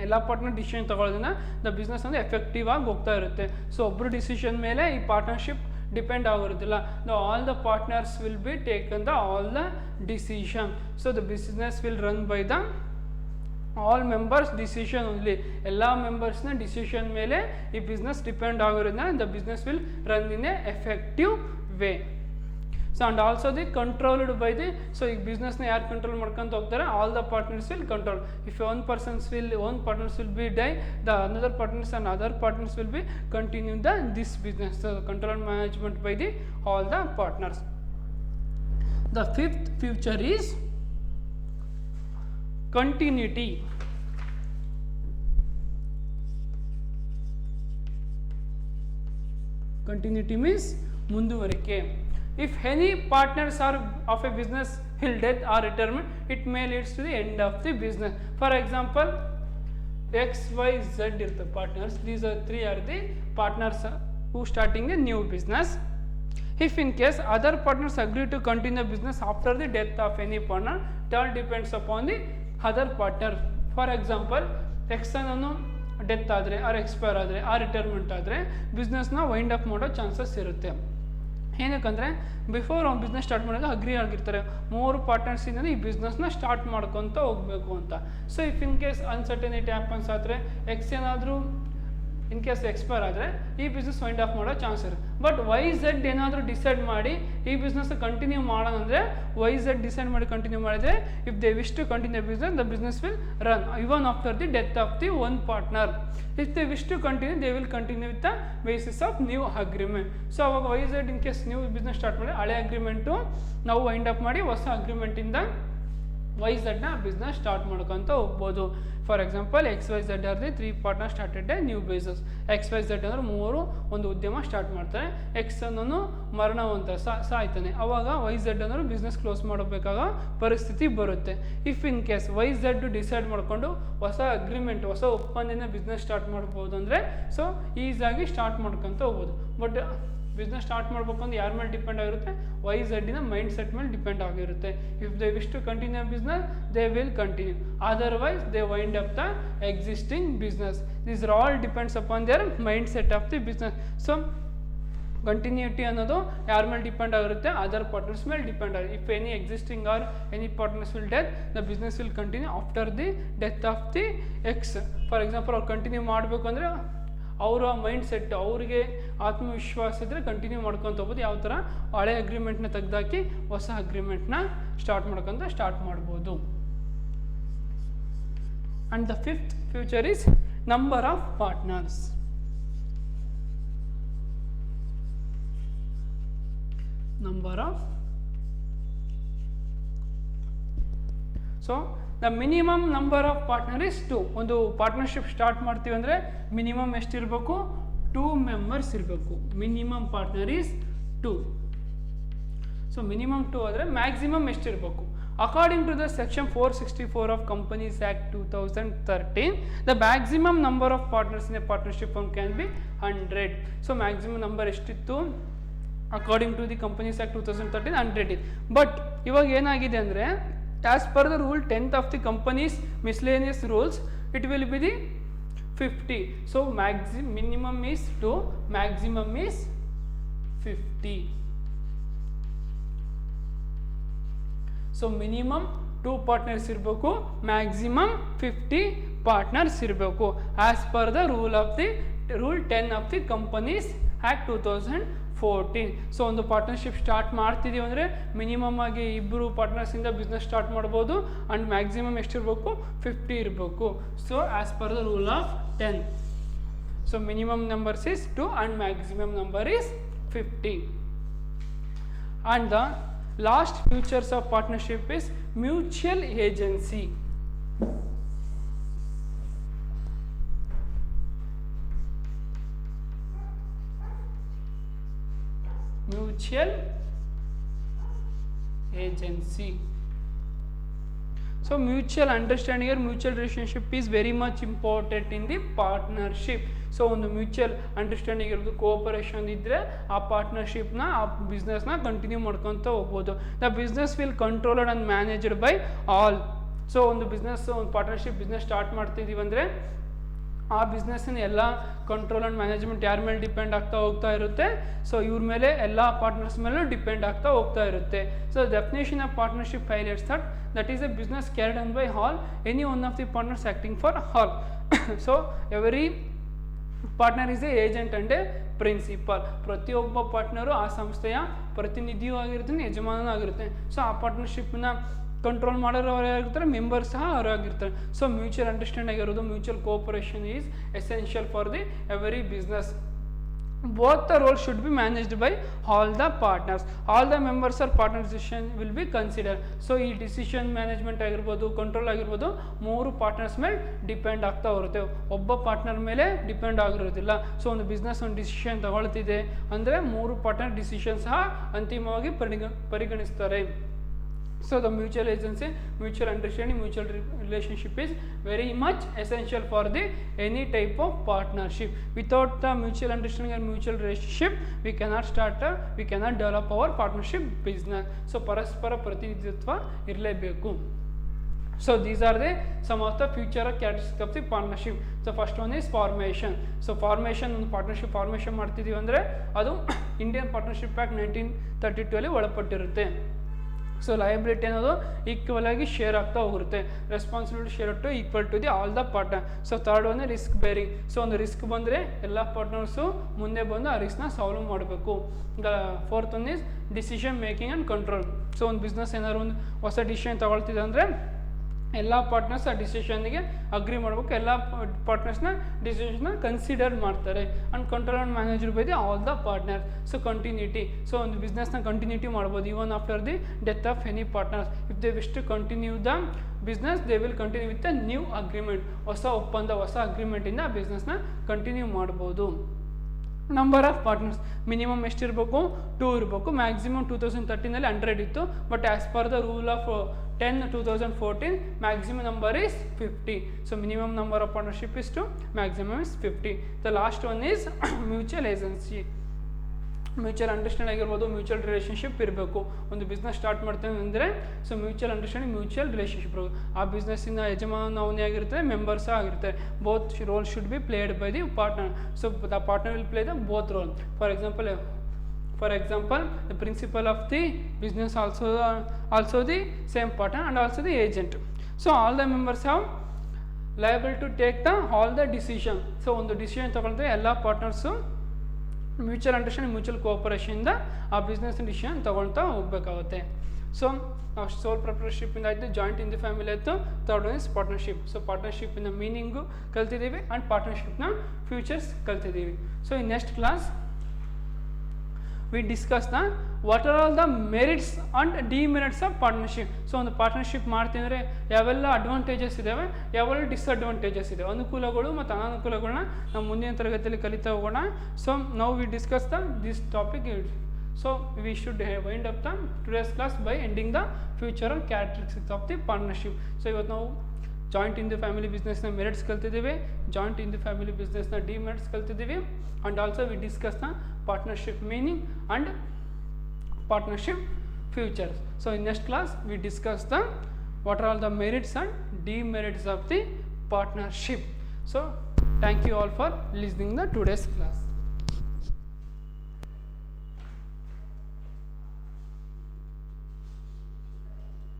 ಎಲ್ಲ partner decision ತಗೊಳ್ಳೋದನ್ನ the business ಅಂದರೆ effective ಆಗಿ ಹೋಗ್ತಾ ಇರುತ್ತೆ. ಸೊ ಒಬ್ಬರು ಡಿಸಿಷನ್ ಮೇಲೆ ಈ ಪಾರ್ಟ್ನರ್ಶಿಪ್ ಡಿಪೆಂಡ್ ಆಗಿರೋದಿಲ್ಲ. All the partners will be taken the all the decision. So the business will run by the all members decision only. ಎಲ್ಲ ಮೆಂಬರ್ಸ್ನ ಡಿಸಿಷನ್ ಮೇಲೆ ಈ ಬಿಸ್ನೆಸ್ ಡಿಪೆಂಡ್ ಆಗಿರೋದ್ರಿಂದ the business will run in a effective way. So and also the controlled by the, so ಈಗ ಬಿಸ್ನೆಸ್ನ ಯಾರು control ಮಾಡ್ಕೊಂತ ಹೋಗ್ತಾರೆ, all the partners will control. If one partners will be die, the another partners and other partners will be continue this business. So control and management by the all the partners. The fifth feature is continuity. Continuity means ಮುಂದುವರಿಕೆ. If any partners are of a business will death or retirement, it may leads to the end of the business. For example, X, Y, Z is the partners. These are three are the partners who starting a new business. If in case other partners agree to continue business after the death of any partner, it all depends upon the other partner. For example, X ಅನ್ನೋನು death ಆದರೆ R expire ಆದರೆ ಆ retirement ಆದರೆ ಬಿಸ್ನೆಸ್ನ wind up ಮಾಡೋ chances ಇರುತ್ತೆ. ಏನಕ್ಕಂದರೆ before ಅವ್ನು business start ಮಾಡಿದಾಗ agri ಆಗಿರ್ತಾರೆ 3 ಪಾರ್ಟ್ನರ್ಸಿಂದ ಈ ಬಿಸ್ನೆಸ್ನ ಸ್ಟಾರ್ಟ್ ಮಾಡ್ಕೊತ ಹೋಗಬೇಕು ಅಂತ. So if in case uncertainty happens ಆದರೆ ಎಕ್ಸ್ ಏನಾದರೂ ಇನ್ ಕೇಸ್ ಎಕ್ಸ್ಪೈರ್ ಆದರೆ ಈ ಬಿಸ್ನೆಸ್ ವೈಂಡ್ ಆಫ್ ಮಾಡೋ ಚಾನ್ಸ್ ಇರುತ್ತೆ. ಬಟ್ ವೈ ಝೆಡ್ ಏನಾದರೂ ಡಿಸೈಡ್ ಮಾಡಿ ಈ ಬಿಸ್ನೆಸ್ ಕಂಟಿನ್ಯೂ ಮಾಡೋಣ ಅಂದರೆ ವೈ ಝೆಡ್ ಡಿಸೈಡ್ ಮಾಡಿ ಕಂಟಿನ್ಯೂ ಮಾಡಿದರೆ if they wish to continue business, the business will run even after the death of the one partner. If they wish to continue, they will continue with the basis of new agreement. So ಅವಾಗ Y Z in case new business start ಮಾಡಿ ಹಳೆ agreement ನಾವು wind up ಮಾಡಿ ಹೊಸ ಅಗ್ರಿಮೆಂಟಿಂದ Y ಝೆಡ್ನ business start ಮಾಡ್ಕೊತ ಹೋಗ್ಬೋದು. For example X Y Z are the 3 partner started a new business. X Y Z ಅಂದರೆ 3 ಒಂದು ಉದ್ಯಮ ಸ್ಟಾರ್ಟ್ ಮಾಡ್ತಾರೆ. ಎಕ್ಸ್ ಅನ್ನೋನು ಮರಣವಂತ ಸಾಯ್ತಾನೆ. ಅವಾಗ ವೈ ಝೆಡ್ ಅನ್ನೋರು ಬಿಸ್ನೆಸ್ ಕ್ಲೋಸ್ ಮಾಡಬೇಕಾಗ ಪರಿಸ್ಥಿತಿ ಬರುತ್ತೆ. If in case Y Z decide ಮಾಡಿಕೊಂಡು ಹೊಸ ಅಗ್ರಿಮೆಂಟ್ ಹೊಸ ಒಪ್ಪಂದದಿಂದ ಬಿಸ್ನೆಸ್ ಸ್ಟಾರ್ಟ್ ಮಾಡ್ಬೋದು ಅಂದರೆ ಸೊ ಈಸಾಗಿ ಸ್ಟಾರ್ಟ್ ಮಾಡ್ಕೊತ ಹೋಗ್ಬೋದು. ಬಟ್ ಬಿಸ್ನೆಸ್ ಸ್ಟಾರ್ಟ್ ಮಾಡಬೇಕು ಅಂದ್ರೆ ಯಾರ ಮೇಲೆ ಡಿಪೆಂಡ್ ಆಗಿರುತ್ತೆ, ವೈ ಝೆಡ್ಡಿನ ಮೈಂಡ್ ಸೆಟ್ ಮೇಲೆ ಡಿಪೆಂಡ್ ಆಗಿರುತ್ತೆ. If they wish to continue business, they will continue, otherwise they wind up the existing business. These are all depends upon their mind set of the business. So continuity ಅನ್ನೋದು ಯಾರ ಮೇಲೆ depend ಆಗಿರುತ್ತೆ, other partners ಮೇಲೆ depend ಆಗುತ್ತೆ. If any existing or any partners will death, the business will continue after the death of the X. For example ಅವ್ರು continue ಮಾಡಬೇಕು ಅಂದರೆ ಅವರ ಮೈಂಡ್ ಸೆಟ್ ಅವರಿಗೆ ಆತ್ಮವಿಶ್ವಾಸ ಇದ್ದರೆ ಕಂಟಿನ್ಯೂ ಮಾಡ್ಕೊತ ಹೋಗ್ಬೋದು. ಯಾವ ಥರ ಹಳೆ ಅಗ್ರಿಮೆಂಟ್ನ ತೆಗೆದಾಕಿ ಹೊಸ ಅಗ್ರಿಮೆಂಟ್ನ ಸ್ಟಾರ್ಟ್ ಮಾಡ್ಬೋದು. And the fifth future is number of partners. So the minimum number of partner is 2. ಒಂದು ಪಾರ್ಟ್ನರ್ಶಿಪ್ ಸ್ಟಾರ್ಟ್ ಮಾಡ್ತೀವಿ ಅಂದರೆ ಮಿನಿಮಮ್ ಎಷ್ಟಿರಬೇಕು, 2 ಮೆಂಬರ್ಸ್ ಇರಬೇಕು. Minimum partner is 2. So minimum 2 ಆದರೆ ಮ್ಯಾಕ್ಸಿಮಮ್ ಎಷ್ಟಿರಬೇಕು? According to the section 464 of companies act 2013, the maximum number of partners in a partnership firm can be 100. So maximum number ಎಷ್ಟಿತ್ತು according to the companies act 2013 100 ಇದೆ. But ಇವಾಗ ಏನಾಗಿದೆ ಅಂದರೆ as per the rule 10th of the company's miscellaneous rules, it will be the 50. So minimum is 2, maximum is 50. So minimum 2 partners ಇರಬೇಕು, maximum 50 partners ಇರಬೇಕು as per the rule 10 of the companies act 2014. So ಒಂದು partnership start ಮಾಡ್ತಿದ್ದೀವಿ ಅಂದರೆ minimum ಆಗಿ 2 ಪಾರ್ಟ್ನರ್ಸಿಂದ business start ಮಾಡ್ಬೋದು. And maximum ಎಷ್ಟಿರಬೇಕು, 50 ಇರಬೇಕು. So as per the rule of 10. So minimum numbers is 2 and maximum number is 50. And the last futures of partnership is mutual agency. Mutual agency. So mutual understanding or mutual relationship is very much important in the partnership. So ಒಂದು mutual understanding ಇರೋದು, cooperation ಇದ್ದರೆ ಆ ಪಾರ್ಟ್ನರ್ಶಿಪ್ನ ಆ ಬಿಸ್ನೆಸ್ನ continue ಮಾಡ್ಕೊತ ಹೋಗ್ಬೋದು. The business will controlled and managed by all. So ಒಂದು business, ಒಂದು ಪಾರ್ಟ್ನರ್ಶಿಪ್ ಬಿಸ್ನೆಸ್ ಸ್ಟಾರ್ಟ್ ಮಾಡ್ತಿದ್ದೀವಿ ಅಂದರೆ ಆ ಬಿಸ್ನೆಸ್ಸಿನ ಎಲ್ಲ ಕಂಟ್ರೋಲ್ ಆ್ಯಂಡ್ ಮ್ಯಾನೇಜ್ಮೆಂಟ್ ಯಾರ ಮೇಲೆ ಡಿಪೆಂಡ್ ಆಗ್ತಾ ಹೋಗ್ತಾ ಇರುತ್ತೆ. ಸೊ ಇವ್ರ ಮೇಲೆ ಎಲ್ಲ ಪಾರ್ಟ್ನರ್ಸ್ ಮೇಲೂ ಡಿಪೆಂಡ್ ಆಗ್ತಾ ಹೋಗ್ತಾ ಇರುತ್ತೆ. So definition of partnership highlights that is a business carried on by all, any one of the partners acting for all. So every partner is a agent and a principal. ಪ್ರತಿಯೊಬ್ಬ partner ಆ ಸಂಸ್ಥೆಯ ಪ್ರತಿನಿಧಿಯೂ ಆಗಿರ್ತಾನೆ, ಯಜಮಾನನೂ ಆಗಿರುತ್ತೆ. So ಆ ಪಾರ್ಟ್ನರ್ಶಿಪ್ನ control ಮಾಡೋರು ಅವರಾಗಿರ್ತಾರೆ, member ಸಹ ಅವರಾಗಿರ್ತಾರೆ. So mutual understand ಆಗಿರೋದು, mutual cooperation is essential for the every business. Both the roles should be managed by all the partners. All the members or partner decision will be considered. So ಈ decision management ಆಗಿರ್ಬೋದು, control ಆಗಿರ್ಬೋದು, 3 partners ಮೇಲೆ depend ಆಗ್ತಾ ಬರುತ್ತೆ, ಒಬ್ಬ partner ಮೇಲೆ depend ಆಗಿರೋದಿಲ್ಲ. So ಒಂದು ಬಿಸ್ನೆಸ್ ಒಂದು ಡಿಸಿಷನ್ ತಗೊಳ್ತಿದೆ ಅಂದರೆ 3 ಪಾರ್ಟ್ನರ್ ಡಿಸಿಷನ್ ಸಹ ಅಂತಿಮವಾಗಿ ಪರಿಗಣಿಸ್ತಾರೆ. So the mutual agency, mutual understanding, mutual relationship is very much essential for the any type of partnership. Without the mutual understanding and mutual relationship, we cannot develop our partnership business. So ಪರಸ್ಪರ ಪ್ರತಿನಿಧಿತ್ವ ಇರಲೇಬೇಕು. So these are some of the future characteristics of the partnership. So first one is formation. So formation, ಒಂದು partnership formation ಮಾಡ್ತಿದ್ದೀವಿ ಅಂದರೆ ಅದು Indian partnership act 1932 ಅಲ್ಲಿ ಒಳಪಟ್ಟಿರುತ್ತೆ. So liability ಅನ್ನೋದು equal ಆಗಿ ಶೇರ್ ಆಗ್ತಾ ಹೋಗುತ್ತೆ, responsibility share to equal to the all the partner. So third one risk bearing. So ಒಂದು ರಿಸ್ಕ್ ಬಂದರೆ ಎಲ್ಲ ಪಾರ್ಟ್ನರ್ಸು ಮುಂದೆ ಬಂದು ಆ ರಿಸ್ಕ್ನ ಸಾಲ್ವ್ ಮಾಡಬೇಕು. Fourth one is decision making and control. So ಒಂದು ಬಿಸ್ನೆಸ್ ಏನಾದ್ರು ಒಂದು ಹೊಸ ಡಿಸಿಷನ್ ತಗೊಳ್ತಿದೆ ಅಂದರೆ ಎಲ್ಲ ಪಾರ್ಟ್ನರ್ಸ್ ಆ ಡಿಸಿಷನ್ಗೆ ಅಗ್ರಿ ಮಾಡಬೇಕು, ಎಲ್ಲ ಪಾರ್ಟ್ನರ್ಸ್ನ ಡಿಸಿಷನ್ನ ಕನ್ಸಿಡರ್ ಮಾಡ್ತಾರೆ. And control and managed by the all the partners. So continuity. So ಒಂದು ಬಿಸ್ನೆಸ್ನ ಕಂಟಿನ್ಯೂಟಿ ಮಾಡ್ಬೋದು even after the death of any partners. If they wish to continue the business they will continue with a new agreement. ಹೊಸ ಒಪ್ಪಂದ, ಹೊಸ ಅಗ್ರಿಮೆಂಟಿಂದ ಆ ಬಿಸ್ನೆಸ್ನ continue ಮಾಡ್ಬೋದು. ನಂಬರ್ ಆಫ್ ಪಾರ್ಟ್ನರ್ಸ್ ಮಿನಿಮಮ್ ಎಷ್ಟಿರಬೇಕು? 2 ಇರಬೇಕು. ಮ್ಯಾಕ್ಸಿಮಮ್ 2013 100 ಇತ್ತು, but as per the rule of 10/2014 maximum number is 50. So minimum number of partnership is 2, maximum is 50. The last one is mutual agency. Mutual understand ಆಗಿರ್ಬೋದು, mutual relationship ಇರಬೇಕು. ಒಂದು business start ಮಾಡ್ತೇವೆ ಅಂದರೆ so mutual understanding, mutual relationship ಇರಬೇಕು. ಆ ಬಿಸ್ನೆಸ್ಸಿನ ಯಜಮಾನ ಅವನೇ ಆಗಿರ್ತಾರೆ, ಮೆಂಬರ್ಸ್ ಆಗಿರ್ತಾರೆ. Both role should be played by the partner. So the partner will play the both role. For example, the principal of the business also the same partner and also the agent. So all the members have liable to take all the decision. So ಒಂದು decision ತಗೊಳ್ತಾರೆ ಎಲ್ಲ partners mutual understanding, mutual ಕೋಆಪರೇಷನಿಂದ ಆ business decision ತೊಗೊಳ್ತಾ ಹೋಗಬೇಕಾಗುತ್ತೆ. So ನಾವು sole ಪ್ರೊಪ್ರೈಟರ್ಶಿಪ್ಪಿಂದ ಆಯಿತು, joint in the family ಆಯಿತು, third one is partnership. So ಪಾರ್ಟ್ನರ್ಶಿಪ್ಪಿನ ಮೀನಿಂಗು ಕಲ್ತಿದ್ದೀವಿ ಆ್ಯಂಡ್ ಪಾರ್ಟ್ನರ್ಶಿಪ್ನ ಫ್ಯೂಚರ್ಸ್ ಕಲ್ತಿದ್ದೀವಿ. So in next class we discuss what are all the merits and demerits of partnership. So ಒಂದು ಪಾರ್ಟ್ನರ್ಶಿಪ್ ಮಾಡ್ತೀವಿ ಅಂದರೆ ಯಾವೆಲ್ಲ ಅಡ್ವಾಂಟೇಜಸ್ ಇದ್ದಾವೆ, ಯಾವೆಲ್ಲ ಡಿಸ್ಅಡ್ವಾಂಟೇಜಸ್ ಇದೆ, ಅನುಕೂಲಗಳು ಮತ್ತು ಅನಾನುಕೂಲಗಳನ್ನ ನಾವು ಮುಂದಿನ ತರಗತಿಯಲ್ಲಿ ಕಲಿತಾ ಹೋಗೋಣ. ಸೊ ನಾವು we discuss this topic. So we should wind up today's class by ending the featural characteristics of the partnership. So ಇವತ್ತು ನಾವು ಜಾಯಿಂಟ್ ಇನ್ ದಿ ಫ್ಯಾಮಿಲಿ ಬಿಸ್ನೆಸ್ನ ಮೆರಿಟ್ಸ್ ಕಲ್ತಿದ್ದೀವಿ, ಜಾಯಿಂಟ್ ಇನ್ ದಿ ಫ್ಯಾಮಿಲಿ ಬಿಸ್ನೆಸ್ನ ಡಿಮೆರಿಟ್ಸ್ ಕಲ್ತಿದ್ದೀವಿ, and also we discuss partnership meaning and partnership futures. So in next class we discuss what are all the merits and demerits of the partnership. So thank you all for listening the today's class.